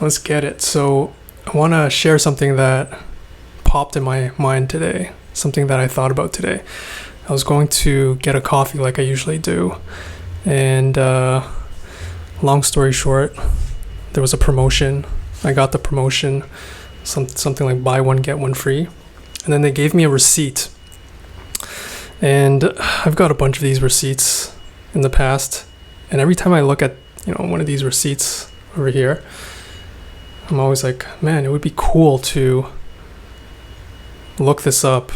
Let's get it. So, I want to share something that popped in my mind today, something that I thought about today. I was going to get a coffee like I usually do, and long story short, there was a promotion. I got the promotion, something like buy one, get one free, and then they gave me a receipt. And I've got a bunch of these receipts in the past, and every time I look at one of these receipts over here, I'm always like, man, it would be cool to look this up,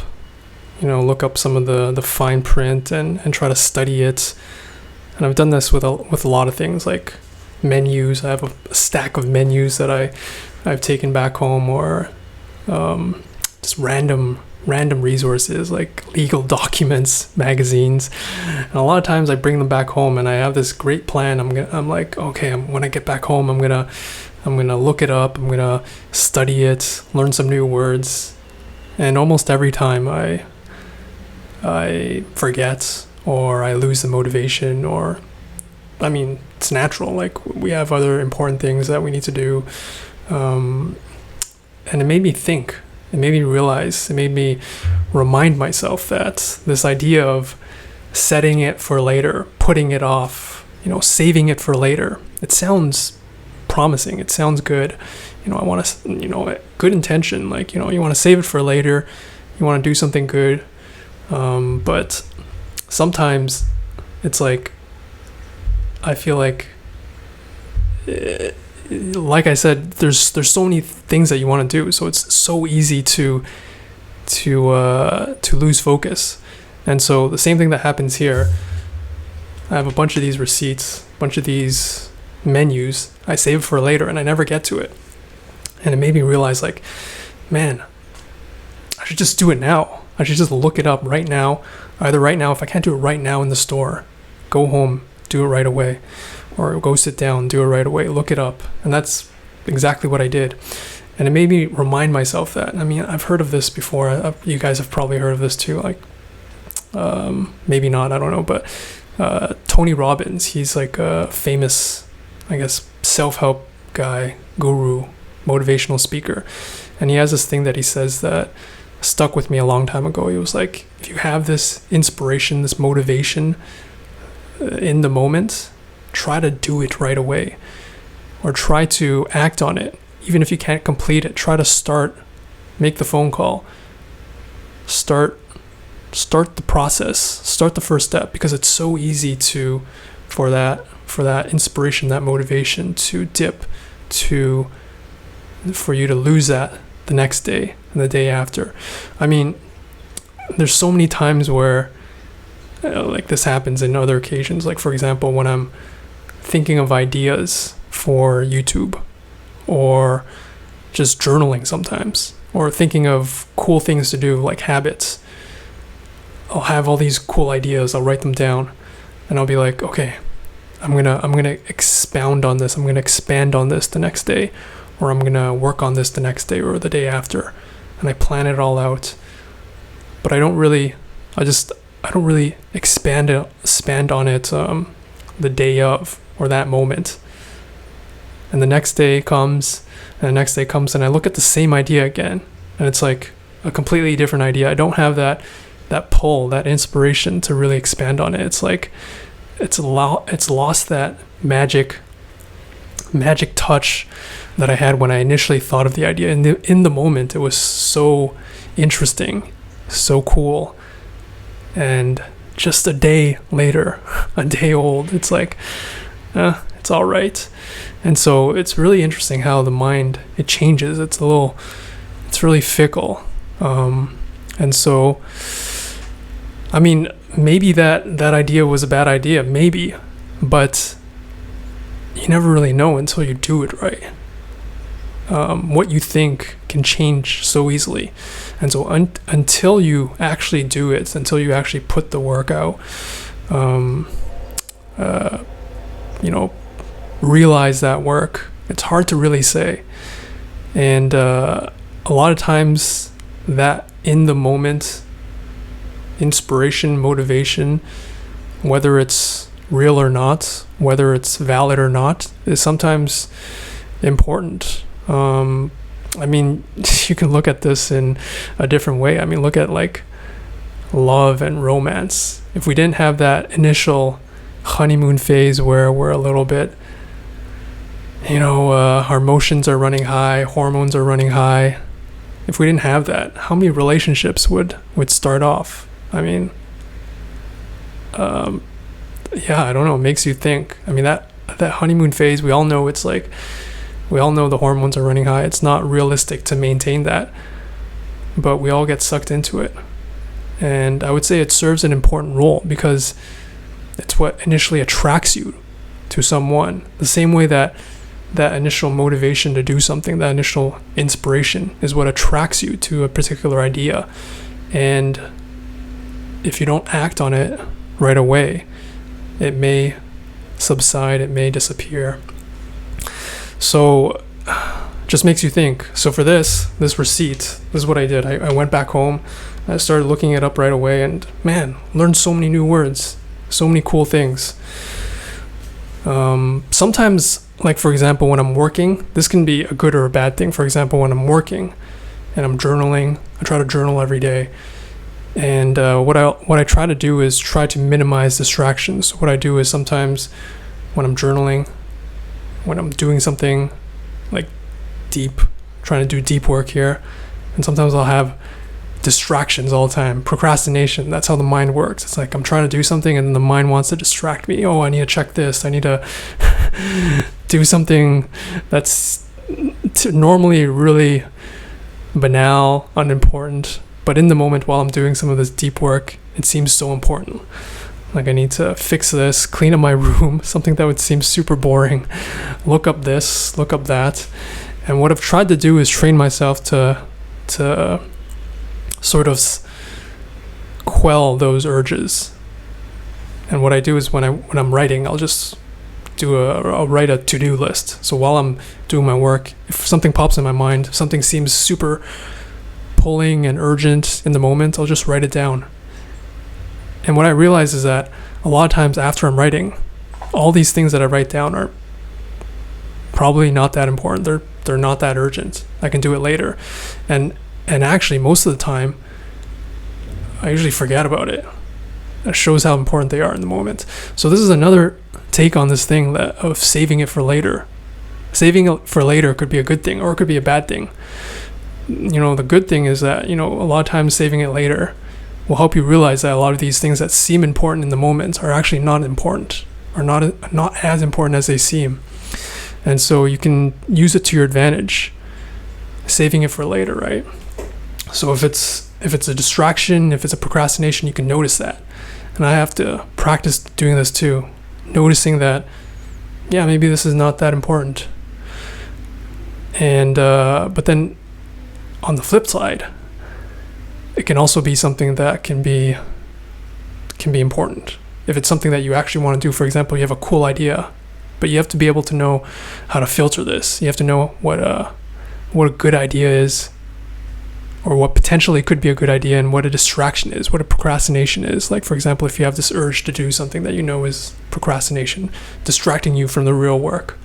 look up some of the fine print and try to study it. And I've done this with a lot of things like menus. I have a stack of menus that I've taken back home, or just random resources like legal documents, magazines. And a lot of times I bring them back home and I have this great plan. I'm like, okay, when I get back home, I'm gonna look it up. I'm gonna study it, learn some new words. And almost every time I forget, or I lose the motivation, or it's natural. Like, we have other important things that we need to do. And it made me think. It made me realize. It made me remind myself that this idea of setting it for later, putting it off, saving it for later. It sounds promising. It sounds good. I want to, good intention. Like, you want to save it for later. You want to do something good. But sometimes it's like, I feel like I said, there's so many things that you want to do, so it's so easy to lose focus. And so the same thing that happens here. I have a bunch of these receipts, a bunch of these menus. I save it for later, and I never get to it. And it made me realize, like, man, I should just do it now. I should just look it up right now. Either right now, if I can't do it right now in the store, go home, do it right away. Or go sit down, do it right away, look it up. And that's exactly what I did. And it made me remind myself that. I've heard of this before. You guys have probably heard of this too. Like, maybe not, I don't know. But Tony Robbins, he's like a famous, I guess, self-help guy, guru, motivational speaker. And he has this thing that he says that stuck with me a long time ago. He was like, if you have this inspiration, this motivation in the moment, try to do it right away, or try to act on it. Even if you can't complete it, try to make the phone call, start the process, start the first step, because it's so easy for that inspiration, that motivation to dip, for you to lose that the next day and the day after. There's so many times where like this happens in other occasions. Like, for example, when I'm thinking of ideas for YouTube, or just journaling sometimes, or thinking of cool things to do, like habits. I'll have all these cool ideas, I'll write them down, and I'll be like, okay, I'm gonna expound on this, I'm gonna expand on this the next day, or I'm gonna work on this the next day or the day after, and I plan it all out. But I don't really expand on it the day of, or that moment. And the next day comes, and I look at the same idea again, and it's like a completely different idea. I don't have that pull, that inspiration to really expand on it. It's like it's lost that magic touch that I had when I initially thought of the idea. In the moment, it was so interesting, so cool. And just a day later, a day old, it's like, it's all right. And so it's really interesting how the mind, it changes. It's really fickle. And so, maybe that idea was a bad idea, maybe, but you never really know until you do it right. What you think can change so easily. And so until you actually do it, until you actually put the work out, realize that work, it's hard to really say. And a lot of times that in the moment inspiration, motivation, whether it's real or not, whether it's valid or not, is sometimes important. I mean, you can look at this in a different way. I mean, look at like love and romance. If we didn't have that initial honeymoon phase where we're a little bit, our emotions are running high, hormones are running high. If we didn't have that, how many relationships would start off? I mean, I don't know. It makes you think. I mean, that honeymoon phase, we all know the hormones are running high. It's not realistic to maintain that, but we all get sucked into it. And I would say it serves an important role because it's what initially attracts you to someone. The same way that initial motivation to do something, that initial inspiration is what attracts you to a particular idea. And if you don't act on it right away, it may subside, it may disappear. So just makes you think. So for this receipt, this is what I did. I went back home, I started looking it up right away, and man, learned so many new words, so many cool things. Sometimes, like for example, when I'm working, this can be a good or a bad thing. For example, when I'm working and I'm journaling, I try to journal every day. And what I try to do is try to minimize distractions. What I do is sometimes when I'm journaling, when I'm doing something like deep, trying to do deep work here, and sometimes I'll have distractions all the time. Procrastination, that's how the mind works. It's like I'm trying to do something and then the mind wants to distract me. Oh, I need to check this. I need to do something that's normally really banal, unimportant. But in the moment while I'm doing some of this deep work, it seems so important. Like I need to fix this, clean up my room, something that would seem super boring. Look up this, look up that. And what I've tried to do is train myself to sort of quell those urges. And what I do is when I'm writing, I'll just I'll write a to-do list. So while I'm doing my work, if something pops in my mind, something seems super pulling and urgent in the moment, I'll just write it down. And what I realize is that a lot of times after I'm writing, all these things that I write down are probably not that important. They're not that urgent. I can do it later. And actually most of the time I usually forget about it. It shows how important they are in the moment. So this is another take on this thing of saving it for later. Saving it for later could be a good thing or it could be a bad thing. The good thing is that, a lot of times saving it later will help you realize that a lot of these things that seem important in the moment are actually not important, or not as important as they seem. And so you can use it to your advantage, saving it for later, right? So if it's a distraction, if it's a procrastination, you can notice that. And I have to practice doing this too, noticing that, maybe this is not that important. And but then on the flip side, it can also be something that can be important. If it's something that you actually want to do, for example, you have a cool idea, but you have to be able to know how to filter this. You have to know what a good idea is, or what potentially could be a good idea, and what a distraction is, what a procrastination is. Like, for example, if you have this urge to do something that you know is procrastination, distracting you from the real work.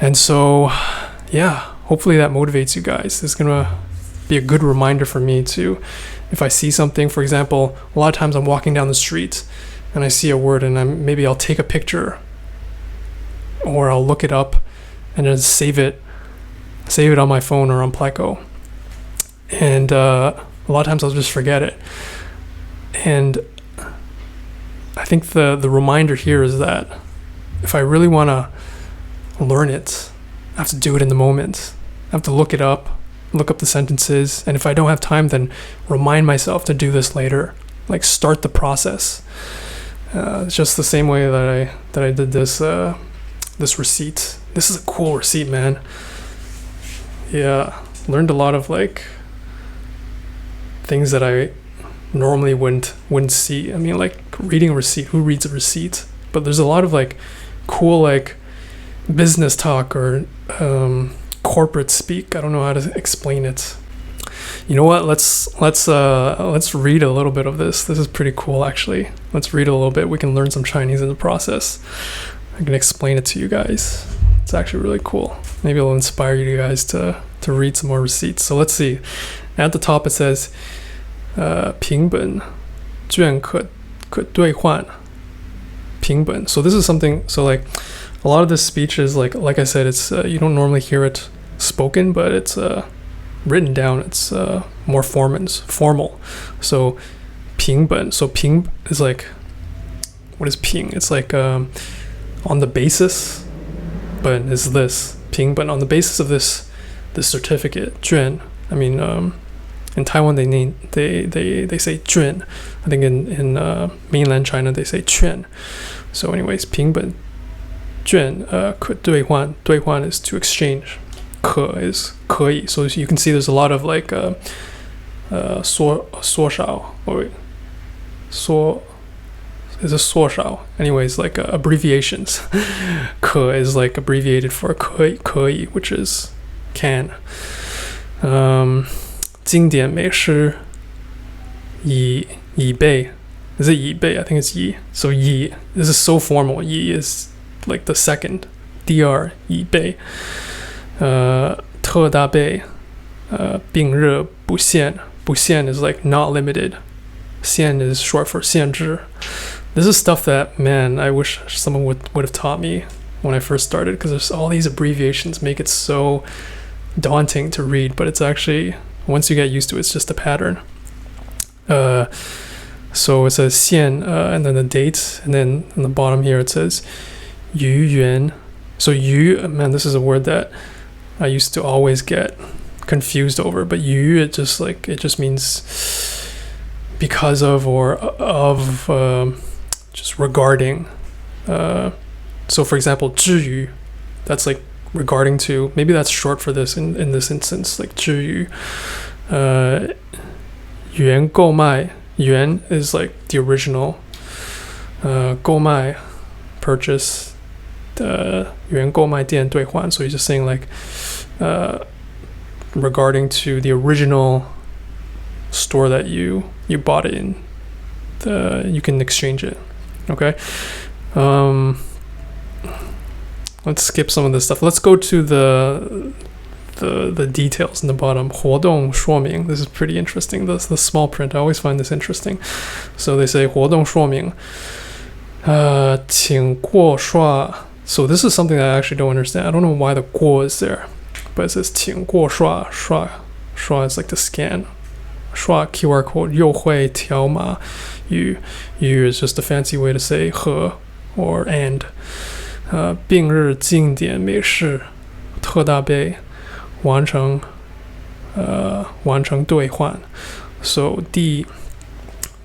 And so, hopefully that motivates you guys. It's going to be a good reminder for me to, if I see something, for example, a lot of times I'm walking down the street and I see a word and maybe I'll take a picture or I'll look it up and then save it on my phone or on Pleco. And a lot of times I'll just forget it. And I think the reminder here is that if I really want to learn it, I have to do it in the moment. I have to look it up, look up the sentences, and if I don't have time, then remind myself to do this later. Like, start the process. It's just the same way that I did this receipt. This is a cool receipt, man. Yeah, learned a lot of things that I normally wouldn't see. I mean, like reading a receipt. Who reads a receipt? But there's a lot of cool business talk or corporate speak. I don't know how to explain it. You know what? Let's read a little bit of this. This is pretty cool, actually. Let's read a little bit. We can learn some Chinese in the process. I can explain it to you guys. It's actually really cool. Maybe it'll inspire you guys to read some more receipts. So let's see. At the top it says 平本卷可兑换平本. So this is something, so like a lot of this speech is like I said, it's you don't normally hear it spoken, but it's written down. It's more formal. So 平本, so 平 is like, what is 平? It's like on the basis, but is this 平本, on the basis of this certificate 卷. I mean, in Taiwan they say 卷. I think in mainland China they say 券. So anyways, 平本卷可兑换. 兑换 is to exchange. 可 is 可以. So you can see there's a lot of like 缩小 or 缩 is a 缩小. Anyways, like abbreviations. 可 is like abbreviated for 可以, which is can. 经典美诗以备. Is it 以备? I think it's 以. So 以, this is so formal. 以 is like the second. 第二以备. 特大备. 并日不限. 不限 is like not limited. 限 is short for 限制. This is stuff that, man, I wish someone would have taught me when I first started, because there's all these abbreviations make it so daunting to read, but it's actually, once you get used to it, it's just a pattern. So it says 限 and then the date, and then on the bottom here it says 于元. So 于, man, this is a word that I used to always get confused over, but 于, it just means because of, or of, just regarding. So for example, 至于, that's like regarding to, maybe that's short for this in this instance, like 至于. 原购买, 原 is like the original. 购买, purchase. 原购买店兑换. So he's just saying like regarding to the original store that you bought it in, you can exchange it. Okay. Let's skip some of this stuff. Let's go to the details in the bottom. 活动说明. This is pretty interesting. The small print. I always find this interesting. So they say 活动说明. 请过刷. So this is something that I actually don't understand. I don't know why the 过 is there, but it says 请过刷. 刷 is like to scan. 刷 QR code. 优惠条码. You is just a fancy way to say 和 or and. 并日经典美式特大杯完成兑换. So 第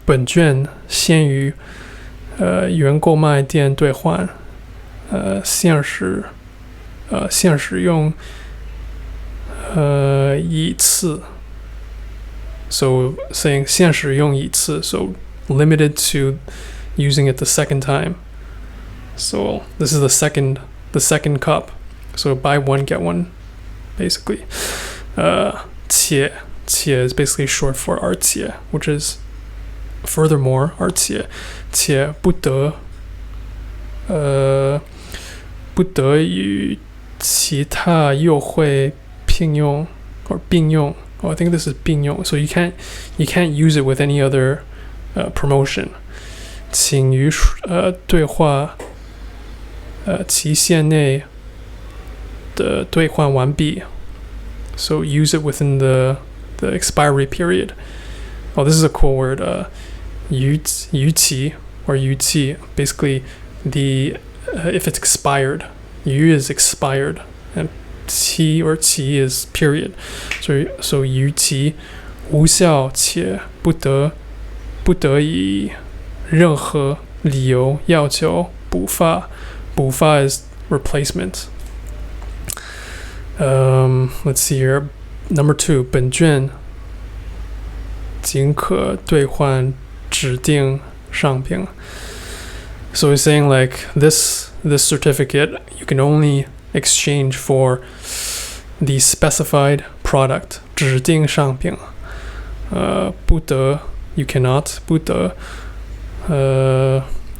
本卷先于原购买店兑换限时用一次. So saying 限时用一次, so limited to using it the second time. So this is the second cup. So buy one get one, basically. 且 is basically short for 而且, which is furthermore 而且. 且不得与其他优惠并用 or 并用. Oh, I think this is 并用. So you can't use it with any other promotion. 请于对话期限内的兑换完毕. So use it within the expiry period. Oh, this is a cool word. 逾期 or 逾期. Basically, if it's expired, 逾 is expired, and 期 or 期 is period. So 逾期无效且不得以任何理由要求补发. 补发 is replacement. Let's see here. Number 2, 本卷仅可兑换指定商品. So he's saying like this certificate you can only exchange for the specified product. 指定商品. 不得 you cannot. 不得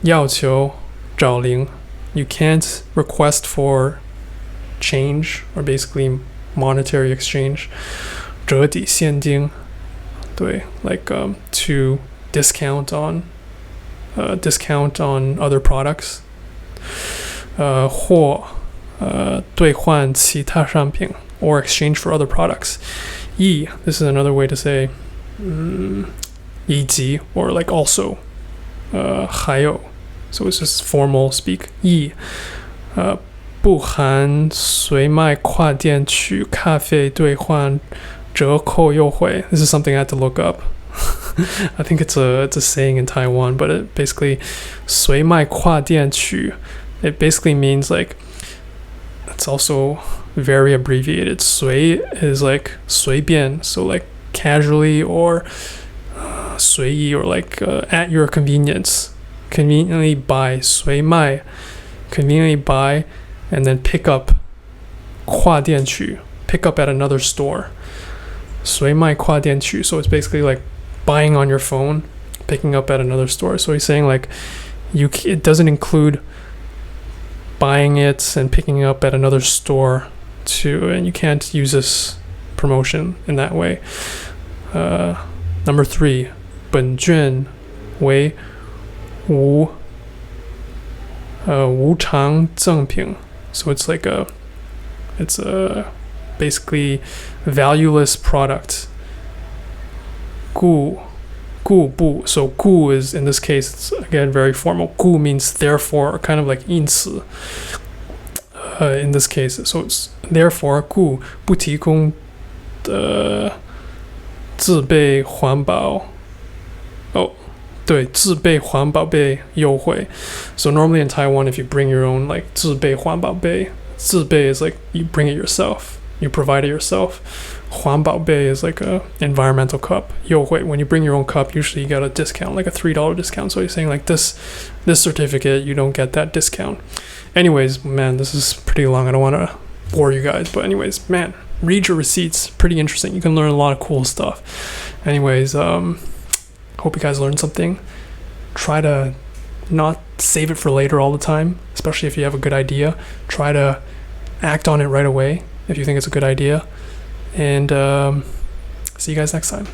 要求找零. You can't request for change, or basically monetary exchange. 折抵现金，对, like to discount on other products. 或兑换其他商品 or exchange for other products. 以 this is another way to say 以及 or like also. 还有 so it's just formal speak. 以不含随卖跨店取咖啡兑换折扣优惠. This is something I had to look up. I think it's a saying in Taiwan, but it basically 随卖跨店取, it basically means like, it's also very abbreviated. 随 is like 随便, so like casually, or 随意, or like at your convenience. Conveniently buy 随卖, conveniently buy, and then pick up 跨店取, pick up at another store. 随卖跨店取, so it's basically like buying on your phone, picking up at another store. So he's saying like it doesn't include buying it and picking up at another store too, and you can't use this promotion in that way. Number 3, 本卷为无偿赠品. So it's like it's a basically valueless product. 故不, so 故 is in this case, it's again very formal. 故 means therefore, kind of like 因此 in this case. So it's therefore 故不提供自备环保. Oh, 对, 自备环保杯优惠. So normally in Taiwan, if you bring your own like 自备环保杯, 自备 is like you bring it yourself, you provide it yourself. 环保杯 is like a environmental cup. 优惠, when you bring your own cup, usually you get a discount, like a $3 discount. So you're saying like this certificate, you don't get that discount. Anyways, man, this is pretty long. I don't want to bore you guys, but anyways, man, read your receipts. Pretty interesting. You can learn a lot of cool stuff. Anyways, hope you guys learned something. Try to not save it for later all the time, especially if you have a good idea. Try to act on it right away if you think it's a good idea. And see you guys next time.